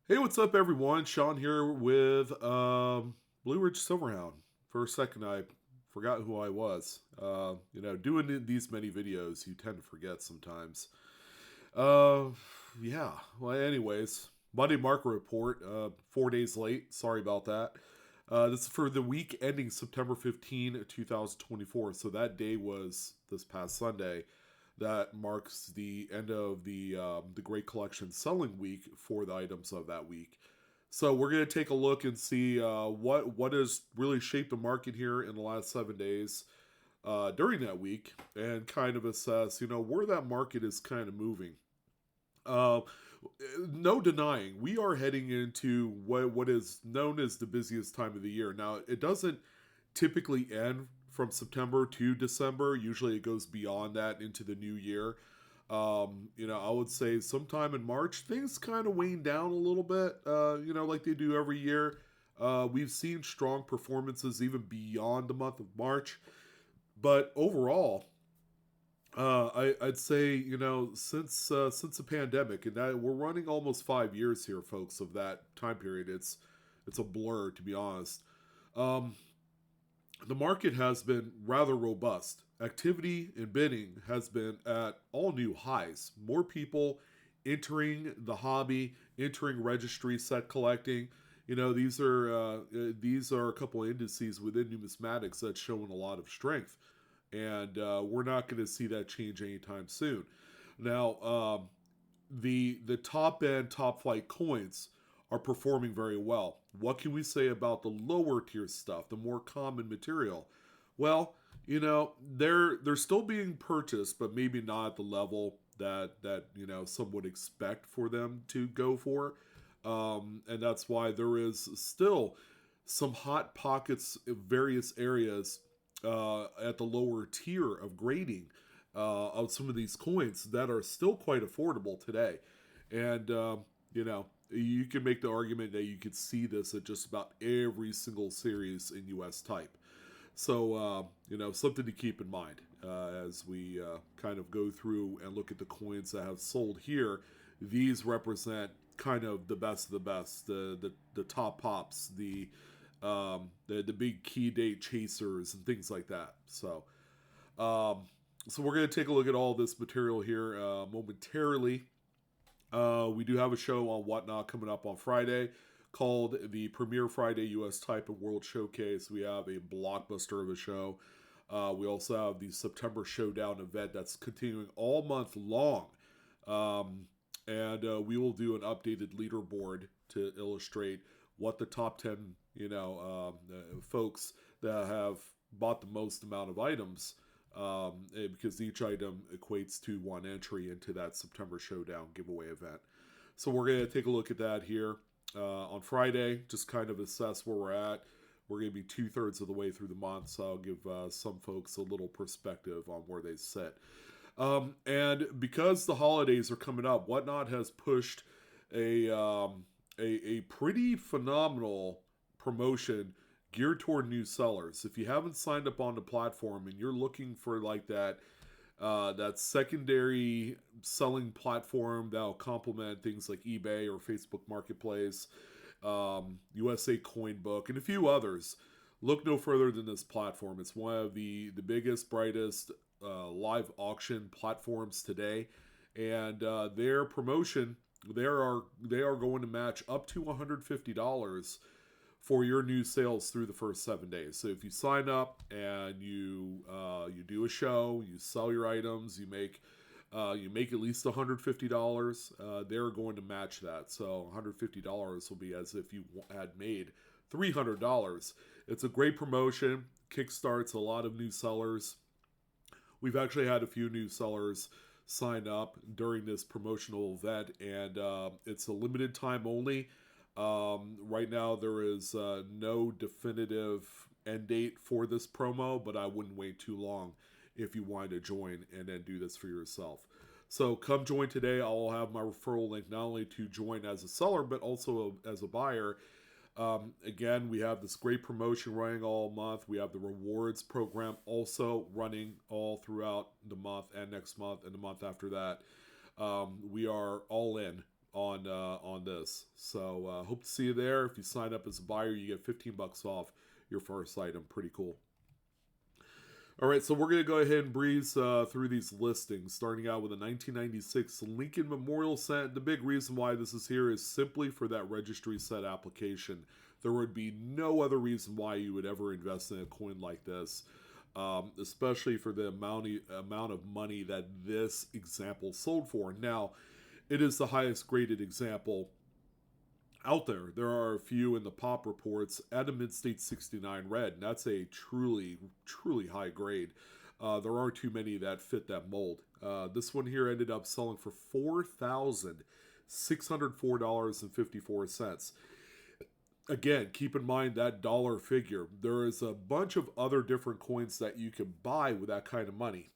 Hey, what's up, everyone? Sean here with Blue Ridge Silverhound. For a second, I forgot who I was. Doing these many videos, you tend to forget sometimes. Uh, yeah. Well, anyways, Monday market report. 4 days late. Sorry about that. This is for the week ending September 15, 2024. So that day was this past Sunday. That marks the end of the Great Collection selling week for the items of that week. So we're going to take a look and see what has really shaped the market here in the last 7 days during that week, and kind of assess where that market is kind of moving. Uh, no denying, we are heading into what is known as the busiest time of the year. Now, it doesn't typically end from September to December. Usually, it goes beyond that into the new year. I would say sometime in March, things kind of wane down a little bit. Like they do every year. We've seen strong performances even beyond the month of March, but overall, I'd say since the pandemic, and that we're running almost 5 years here, folks, of that time period. It's a blur, to be honest. Um, the market has been rather robust. Activity in bidding has been at all new highs. More people entering the hobby, entering registry, set collecting. These are a couple of indices within numismatics that's showing a lot of strength, and we're not going to see that change anytime soon. Now, the top end, top flight coins are performing very well. What can we say about the lower tier stuff, the more common material? Well, they're still being purchased, but maybe not at the level that some would expect for them to go for. And that's why there is still some hot pockets in various areas at the lower tier of grading of some of these coins that are still quite affordable today. And, you can make the argument that you could see this at just about every single series in US type. So, something to keep in mind as we kind of go through and look at the coins that have sold here. These represent kind of the best of the best, the top pops, the big key date chasers and things like that. Um, so we're going to take a look at all this material here momentarily. We do have a show on Whatnot coming up on Friday called the Premier Friday US Type and World Showcase. We have a blockbuster of a show. We also have the September Showdown event that's continuing all month long. And we will do an updated leaderboard to illustrate what the top 10, folks that have bought the most amount of items, because each item equates to one entry into that September Showdown giveaway event. So we're going to take a look at that here on Friday, just kind of assess where we're at. We're going to be 2/3 of the way through the month, so I'll give some folks a little perspective on where they sit. And because the holidays are coming up, Whatnot has pushed a a pretty phenomenal promotion geared toward new sellers. If you haven't signed up on the platform and you're looking for like that secondary selling platform that'll complement things like eBay or Facebook Marketplace, USA Coinbook, and a few others, look no further than this platform. It's one of the biggest, brightest live auction platforms today, and their promotion they are going to match up to $150 for your new sales through the first 7 days. So if you sign up and you do a show, you sell your items, you make at least $150, they're going to match that. So $150 will be as if you had made $300. It's a great promotion. Kickstarts a lot of new sellers. We've actually had a few new sellers sign up during this promotional event, and it's a limited time only. Right now, there is no definitive end date for this promo, but I wouldn't wait too long if you wanted to join and then do this for yourself. So come join today. I'll have my referral link not only to join as a seller, but also as a buyer. Again, we have this great promotion running all month. We have the rewards program also running all throughout the month and next month and the month after that. We are all in on this. So hope to see you there. If you sign up as a buyer, you get 15 bucks off your first item. Pretty cool. All right, so we're going to go ahead and breeze through these listings, starting out with a 1996 Lincoln Memorial set. The big reason why this is here is simply for that registry set application. There would be no other reason why you would ever invest in a coin like this, especially for the amount of money that this example sold for. Now, it is the highest graded example out there. There are a few in the pop reports at a mid-state 69 red, and that's a truly high grade. There aren't too many that fit that mold. This one here ended up selling for $4,604.54. Again, keep in mind that dollar figure. There is a bunch of other different coins that you can buy with that kind of money.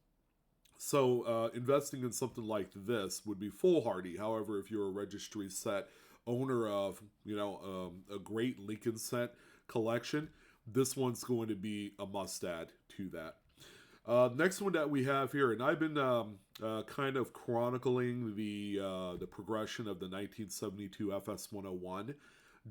So investing in something like this would be foolhardy. However, if you're a registry set owner of, a great Lincoln set collection, this one's going to be a must-add to that. Next one that we have here, and I've been kind of chronicling the progression of the 1972 FS101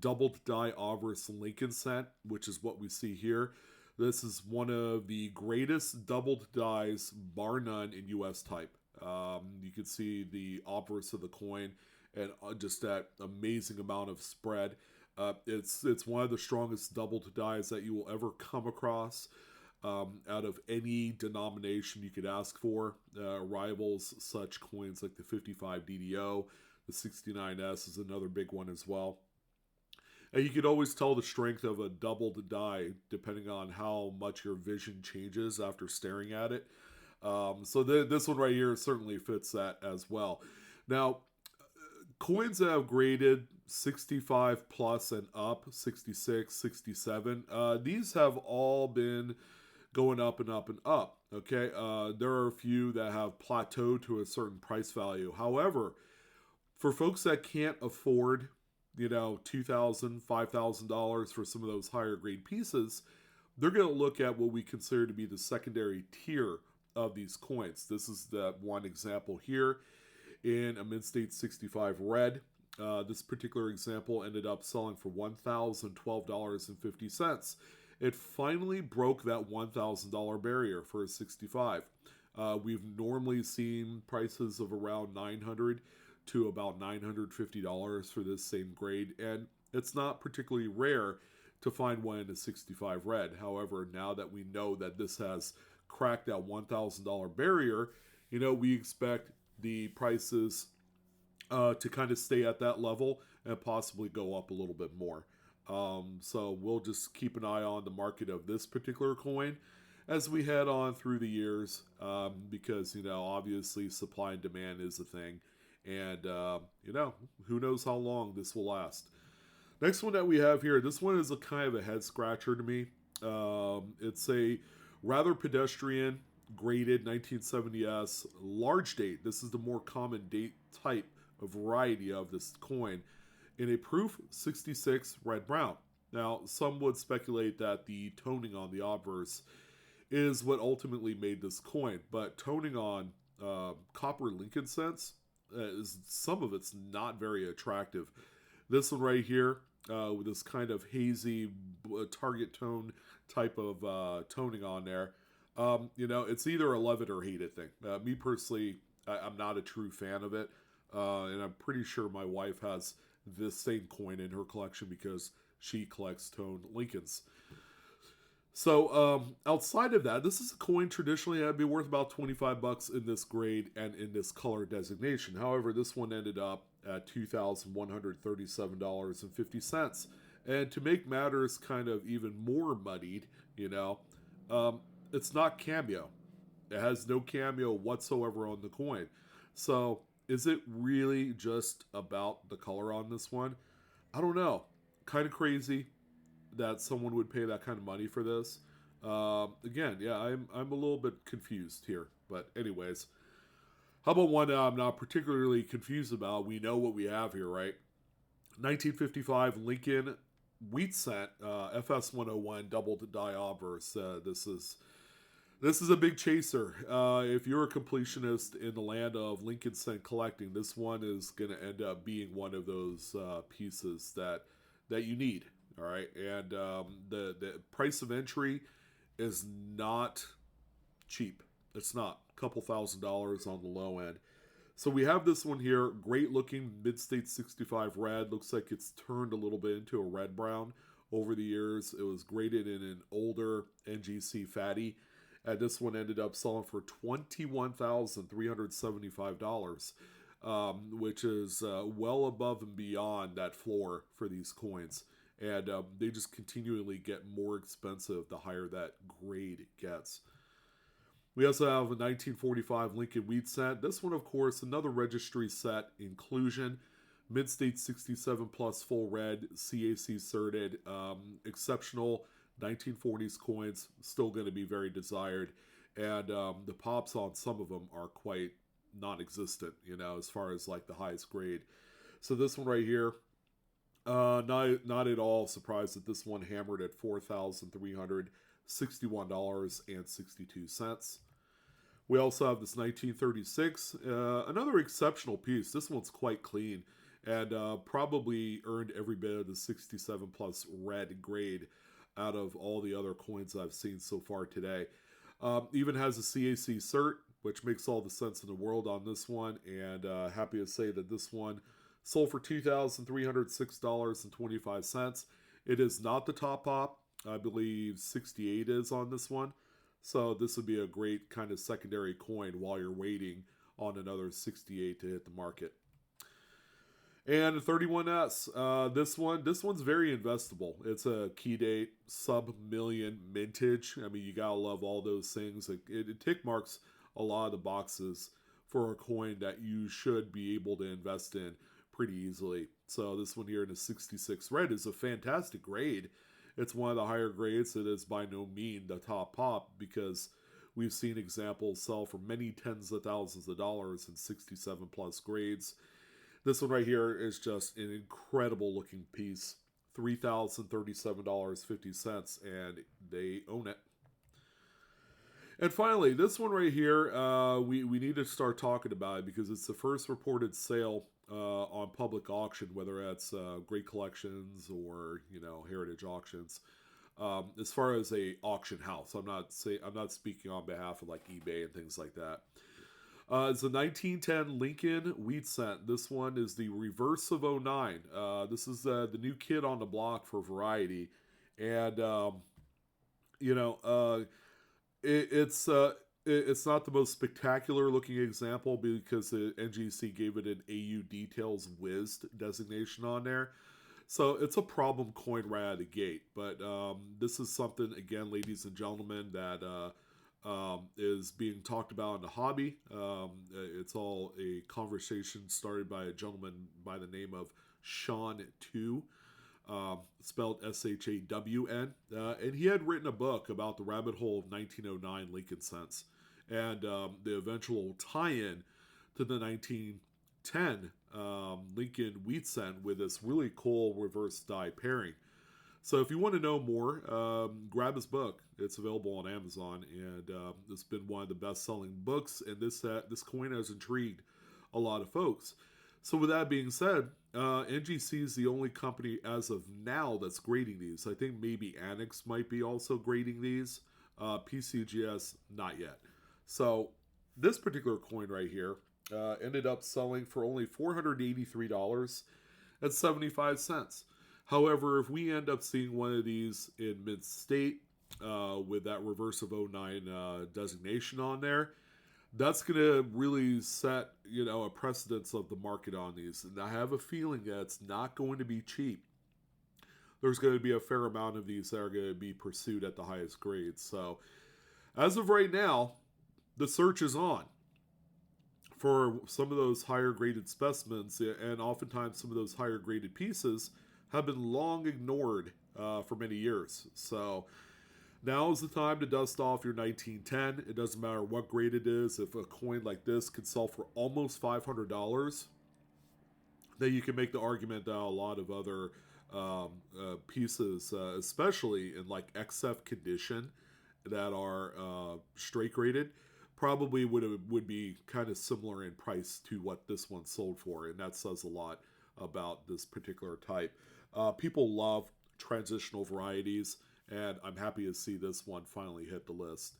doubled die obverse Lincoln set, which is what we see here. This is one of the greatest doubled dies, bar none, in U.S. type. You can see the obverse of the coin and just that amazing amount of spread. It's one of the strongest doubled dies that you will ever come across out of any denomination you could ask for. Rivals such coins like the 55 DDO, the 69S is another big one as well. And you could always tell the strength of a doubled die depending on how much your vision changes after staring at it. So this one right here certainly fits that as well. Now, coins that have graded 65 plus and up, 66, 67, these have all been going up and up and up. Okay, there are a few that have plateaued to a certain price value. However, for folks that can't afford $2,000, $5,000 for some of those higher grade pieces, they're going to look at what we consider to be the secondary tier of these coins. This is that one example here in a mid-state 65 red. This particular example ended up selling for $1,012.50. It finally broke that $1,000 barrier for a 65. We've normally seen prices of around $900 to about $950 for this same grade, and it's not particularly rare to find one in a 65 red. However, now that we know that this has cracked that $1,000 barrier, we expect the prices to kind of stay at that level and possibly go up a little bit more. So we'll just keep an eye on the market of this particular coin as we head on through the years, because, obviously supply and demand is a thing. And, who knows how long this will last. Next one that we have here, this one is a kind of a head scratcher to me. It's a rather pedestrian graded 1970s large date. This is the more common date type of variety of this coin in a proof 66 red brown. Now, some would speculate that the toning on the obverse is what ultimately made this coin, but toning on copper Lincoln cents, some of it's not very attractive. This one right here, with this kind of hazy target tone type of toning on there, it's either a love it or hate it thing. Me personally, I'm not a true fan of it, and I'm pretty sure my wife has this same coin in her collection because she collects toned Lincolns. So outside of that, this is a coin traditionally that'd be worth about 25 bucks in this grade and in this color designation. However, this one ended up at $2,137.50. And to make matters kind of even more muddied, it's not cameo. It has no cameo whatsoever on the coin. So is it really just about the color on this one? I don't know. Kind of crazy that someone would pay that kind of money for this. Again, yeah, I'm a little bit confused here. But anyways, how about one I'm not particularly confused about? We know what we have here, right? 1955 Lincoln Wheat Cent FS101 doubled die obverse. This is This is a big chaser. If you're a completionist in the land of Lincoln Cent collecting, this one is going to end up being one of those pieces that you need. All right, and the price of entry is not cheap. It's not a couple $1,000s on the low end. So we have this one here, great looking mid-state 65 red. Looks like it's turned a little bit into a red brown over the years. It was graded in an older NGC fatty. And this one ended up selling for $21,375, which is well above and beyond that floor for these coins. And they just continually get more expensive the higher that grade gets. We also have a 1945 Lincoln Wheat set. This one, of course, another registry set inclusion. Mid-State 67 plus full red, CAC certed, exceptional 1940s coins, still going to be very desired. And the pops on some of them are quite non-existent, as far as like the highest grade. So this one right here, not at all surprised that this one hammered at $4,361.62. We also have this 1936, another exceptional piece. This one's quite clean and probably earned every bit of the 67 plus red grade out of all the other coins I've seen so far today. Even has a CAC cert, which makes all the sense in the world on this one. And happy to say that this one sold for $2,306.25. It is not the top pop. I believe 68 is on this one. So this would be a great kind of secondary coin while you're waiting on another 68 to hit the market. And the 31S, this one's very investable. It's a key date, sub-million mintage. I mean, you gotta love all those things. It tick marks a lot of the boxes for a coin that you should be able to invest in pretty easily. So this one here in a 66 red is a fantastic grade. It's one of the higher grades. It is by no means the top pop because we've seen examples sell for many tens of thousands of dollars in 67 plus grades. This one right here is just an incredible looking piece. $3,037.50, and they own it. And finally, this one right here, we need to start talking about it because it's the first reported sale on public auction, whether that's Great Collections or Heritage Auctions. As far as a auction house, I'm not speaking on behalf of like eBay and things like that. It's a 1910 Lincoln Wheat Cent. This one is the reverse of 09. This is the new kid on the block for variety, and it's not the most spectacular looking example because the NGC gave it an AU Details Whiz designation on there. So it's a problem coin right out of the gate. But this is something, again, ladies and gentlemen, that is being talked about in the hobby. It's all a conversation started by a gentleman by the name of Sean 2. Spelled SHAWN, and he had written a book about the rabbit hole of 1909 Lincoln cents and the eventual tie-in to the 1910 Lincoln Wheat Cent with this really cool reverse die pairing. So if you want to know more, grab his book. It's available on Amazon, and it's been one of the best-selling books, and this coin has intrigued a lot of folks. So with that being said, NGC is the only company as of now that's grading these. I think maybe Annex might be also grading these. PCGS, not yet. So this particular coin right here ended up selling for only $483.75. However, if we end up seeing one of these in mid-state with that reverse of 09 designation on there, that's going to really set, a precedence of the market on these. And I have a feeling that it's not going to be cheap. There's going to be a fair amount of these that are going to be pursued at the highest grades. So, as of right now, the search is on for some of those higher graded specimens, and oftentimes some of those higher graded pieces have been long ignored for many years. So, now is the time to dust off your 1910. It doesn't matter what grade it is. If a coin like this could sell for almost $500, then you can make the argument that a lot of other pieces, especially in like XF condition that are straight graded probably would be kind of similar in price to what this one sold for, and that says a lot about this particular type. People love transitional varieties, and I'm happy to see this one finally hit the list.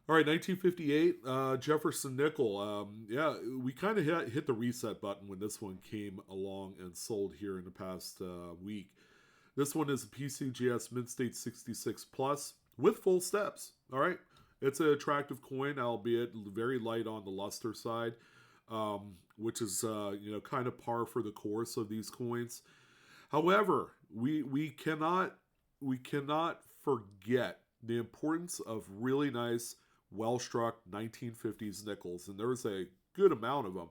All right, 1958, Jefferson Nickle. Yeah, we kind of hit the reset button when this one came along and sold here in the past week. This one is a PCGS Mid-State 66 Plus with full steps. All right, it's an attractive coin, albeit very light on the luster side, which is kind of par for the course of these coins. However, we cannot forget the importance of really nice, well-struck 1950s nickels, and there's a good amount of them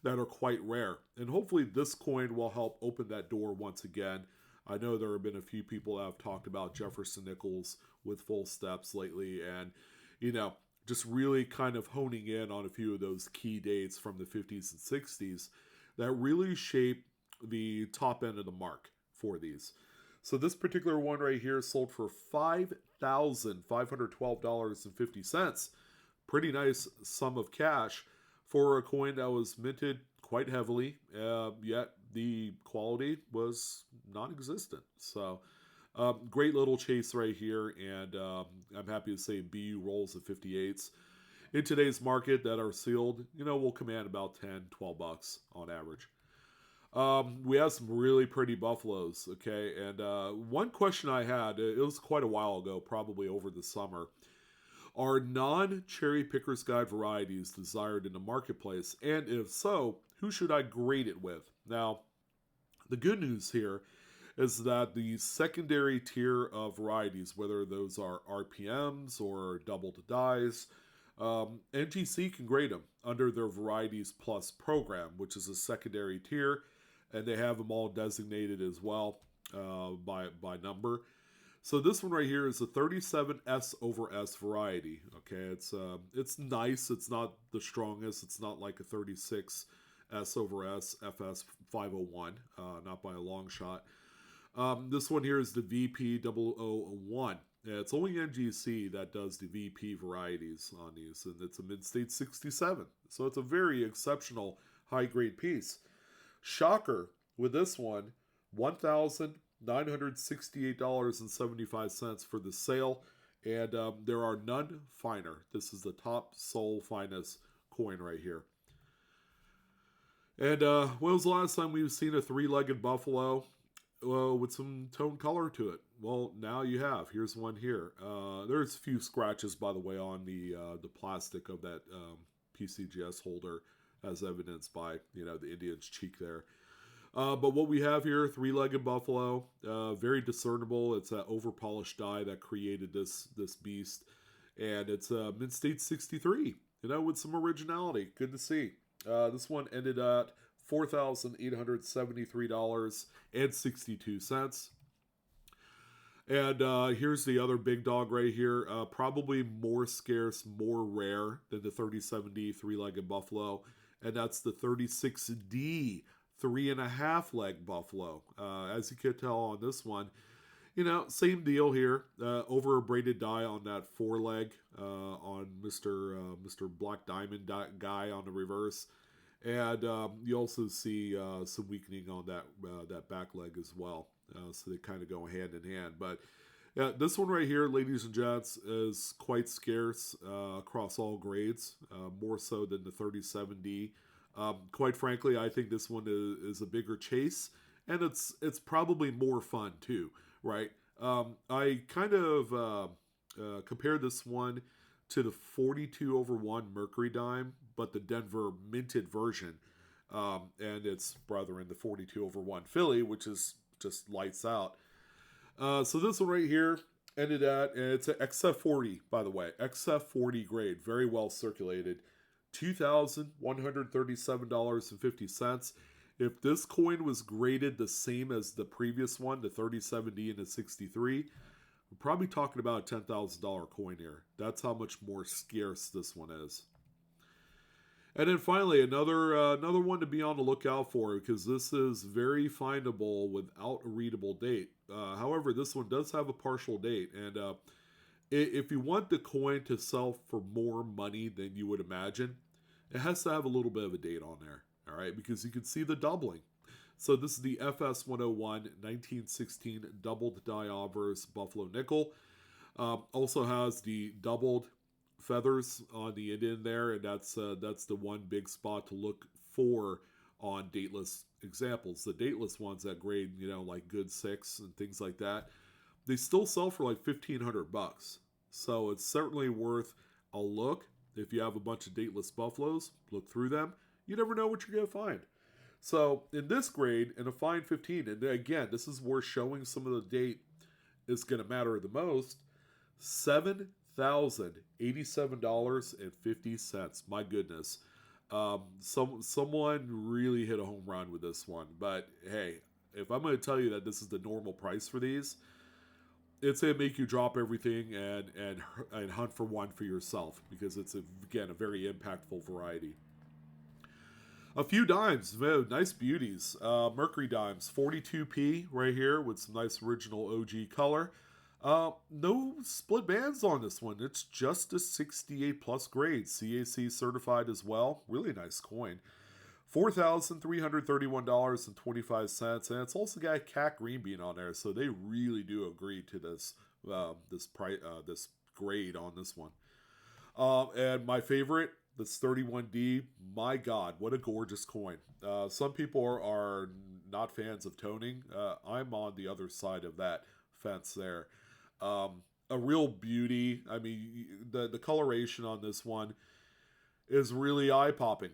that are quite rare. And hopefully this coin will help open that door once again. I know there have been a few people that have talked about Jefferson Nickles with full steps lately, and just really kind of honing in on a few of those key dates from the 50s and 60s that really shape the top end of the mark for these. So this particular one right here sold for $5,512.50. Pretty nice sum of cash for a coin that was minted quite heavily, yet the quality was non-existent. So great little chase right here, and I'm happy to say BU rolls of 58s in today's market that are sealed, will command about 10, 12 bucks on average. We have some really pretty buffaloes, okay? And one question I had, it was quite a while ago, probably over the summer. Are non-Cherry Picker's Guide varieties desired in the marketplace? And if so, who should I grade it with? Now, the good news here is that the secondary tier of varieties, whether those are RPMs or double to dies, NGC can grade them under their Varieties Plus program, which is a secondary tier, and they have them all designated as well by number. So this one right here is a 37S over S variety. Okay, it's nice. It's not the strongest. It's not like a 36S over S FS 501, not by a long shot. This one here is the VP 001. Yeah, it's only NGC that does the VP varieties on these, and it's a mid-state 67. So it's a very exceptional high-grade piece. Shocker with this one, $1,968.75 for the sale, and there are none finer. This is the top sole finest coin right here. And when was the last time we've seen a three-legged buffalo with some tone color to it? Well, now you have. Here's one here. There's a few scratches, by the way, on the plastic of that PCGS holder, as evidenced by the Indian's cheek there. But what we have here, three-legged buffalo, very discernible. It's that over-polished die that created this beast, and it's a mid-state 63. With some originality. Good to see. This one ended at $4,873.62. And here's the other big dog right here. Probably more scarce, more rare than the 3070 three-legged buffalo. And that's the 36D 3.5 leg buffalo. As you can tell on this one, same deal here. Over a braided die on that foreleg on Mr. Black Diamond guy on the reverse. And you also see some weakening on that back leg as well. So they kind of go hand in hand. But yeah, this one right here, ladies and gents, is quite scarce across all grades, more so than the 3070. Quite frankly, I think this one is a bigger chase, and it's probably more fun too, right? I kind of compare this one to the 42 over 1 Mercury dime, but the Denver minted version, and its brother in the 42 over 1 Philly, which is just lights out. So this one right here ended at, and it's an XF40, by the way, XF40 grade, very well circulated, $2,137.50. If this coin was graded the same as the previous one, the 3070 and the 63, we're probably talking about a $10,000 coin here. That's how much more scarce this one is. And then finally, another one to be on the lookout for, because this is very findable without a readable date. However, this one does have a partial date, and if you want the coin to sell for more money than you would imagine, it has to have a little bit of a date on there. All right, because you can see the doubling. So this is the FS 101 1916 doubled die obverse Buffalo nickel. Also has the doubled feathers on the end in there, and that's the one big spot to look for on dateless examples. The dateless ones that grade, like good 6 and things like that, they still sell for like $1,500. So it's certainly worth a look. If you have a bunch of dateless buffaloes, look through them. You never know what you're going to find. So in this grade, in a fine 15, and again, this is where showing some of the date is going to matter the most, $7,087.50. My goodness. Someone really hit a home run with this one. But hey, if I'm going to tell you that this is the normal price for these, it's going to make you drop everything and hunt for one for yourself, because it's, again, a very impactful variety. A few dimes, nice beauties. Mercury dimes, 42p right here with some nice original OG color. No split bands on this one. It's just a 68 plus grade. CAC certified as well. Really nice coin. $4,331.25, and it's also got a cat green bean on there, so they really do agree to this this grade on this one. And my favorite, this 31D. My God, what a gorgeous coin. Some people are not fans of toning. I'm on the other side of that fence there. A real beauty. I mean, the coloration on this one is really eye-popping.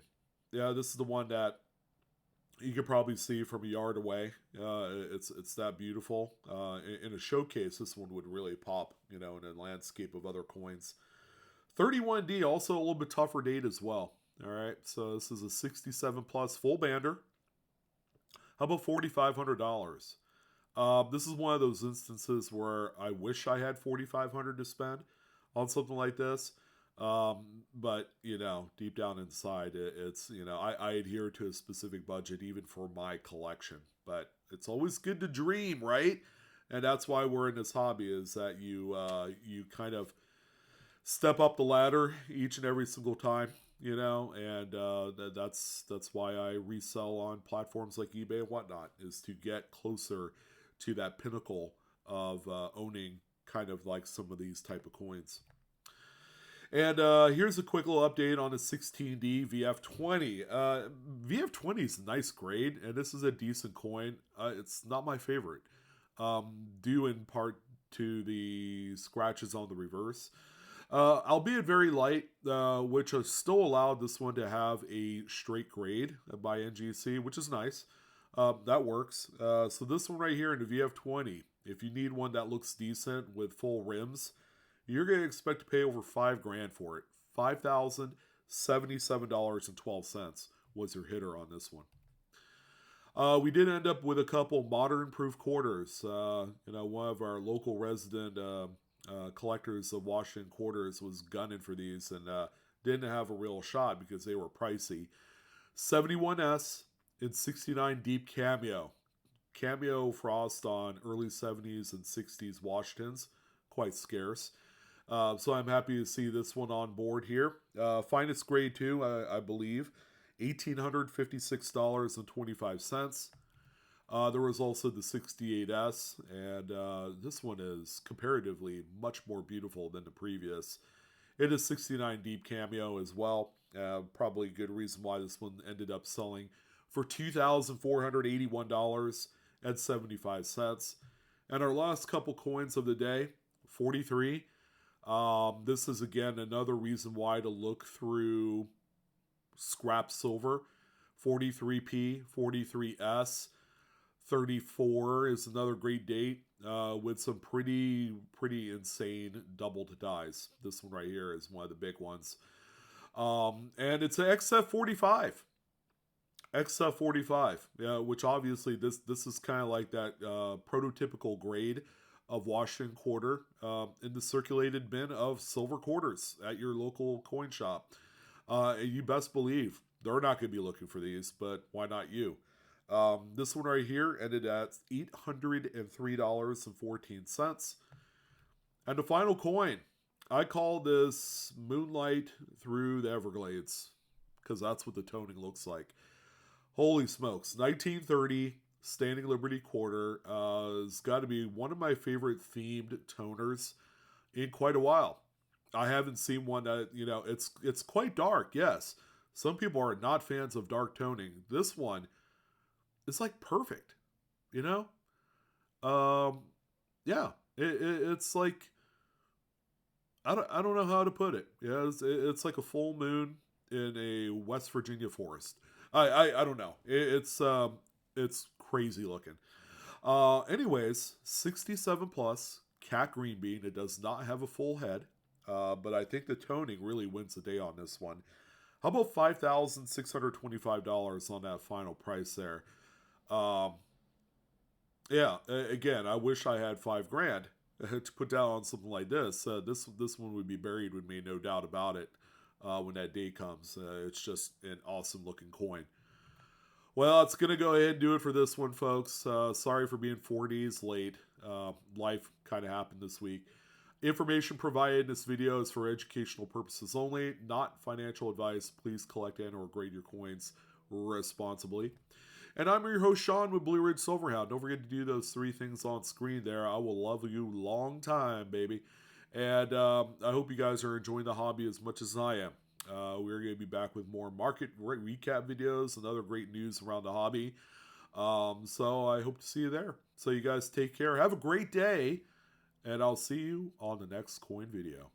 Yeah, this is the one that you could probably see from a yard away. It's that beautiful. In a showcase, this one would really pop, in a landscape of other coins. 31D, also a little bit tougher date as well. All right, so this is a 67 plus full bander. How about $4,500? This is one of those instances where I wish I had $4,500 to spend on something like this. But deep down inside, it's I adhere to a specific budget even for my collection. But it's always good to dream, right? And that's why we're in this hobby, is that you kind of step up the ladder each and every single time, and that's why I resell on platforms like eBay and whatnot, is to get closer to that pinnacle of owning kind of like some of these type of coins. And here's a quick little update on the 16D VF20. VF20 is a nice grade, and this is a decent coin. It's not my favorite, due in part to the scratches on the reverse. Albeit very light, which has still allowed this one to have a straight grade by NGC, which is nice. That works. So this one right here in the VF20, if you need one that looks decent with full rims, you're going to expect to pay over $5,000 for it. $5,077.12 was your hitter on this one. We did end up with a couple modern proof quarters. One of our local resident collectors of Washington quarters was gunning for these and didn't have a real shot because they were pricey. 71S in 69 deep cameo. Cameo frost on early 70s and 60s Washingtons. Quite scarce. So I'm happy to see this one on board here. Finest grade too, I believe. $1,856.25. There was also the 68S, and this one is comparatively much more beautiful than the previous. It is 69 deep cameo as well. Probably a good reason why this one ended up selling for $2,481.75. And our last couple coins of the day, 43. This is again another reason why to look through scrap silver. 43p, 43s, 34 is another great date with some pretty insane doubled dies. This one right here is one of the big ones. And it's an XF45. XF45, which obviously this is kind of like that prototypical grade of Washington quarter in the circulated bin of silver quarters at your local coin shop. And you best believe they're not going to be looking for these, but why not you? This one right here ended at $803.14. And the final coin, I call this Moonlight Through the Everglades because that's what the toning looks like. Holy smokes. 1930 Standing Liberty Quarter has got to be one of my favorite themed toners in quite a while. I haven't seen one that, it's quite dark, yes. Some people are not fans of dark toning. This one is like perfect, you know? Um, yeah, it's like I don't know how to put it. Yeah, it's like a full moon in a West Virginia forest. I don't know. It's crazy looking. Anyways, 67 plus cat green bean. It does not have a full head, but I think the toning really wins the day on this one. How about $5,625 on that final price there? Um, yeah, again, I wish I had 5 grand to put down on something like this. This one would be buried with me, no doubt about it. When that day comes, it's just an awesome looking coin. Well, it's gonna go ahead and do it for this one, folks. Sorry for being 4 days late. Life kind of happened this week. Information provided in this video is for educational purposes only, not financial advice. Please collect and or grade your coins responsibly. And I'm your host, Sean, with Blue Ridge Silverhound. Don't forget to do those 3 things on screen there. I will love you long time, baby. And I hope you guys are enjoying the hobby as much as I am. We're going to be back with more market recap videos and other great news around the hobby. So I hope to see you there. So you guys take care. Have a great day. And I'll see you on the next coin video.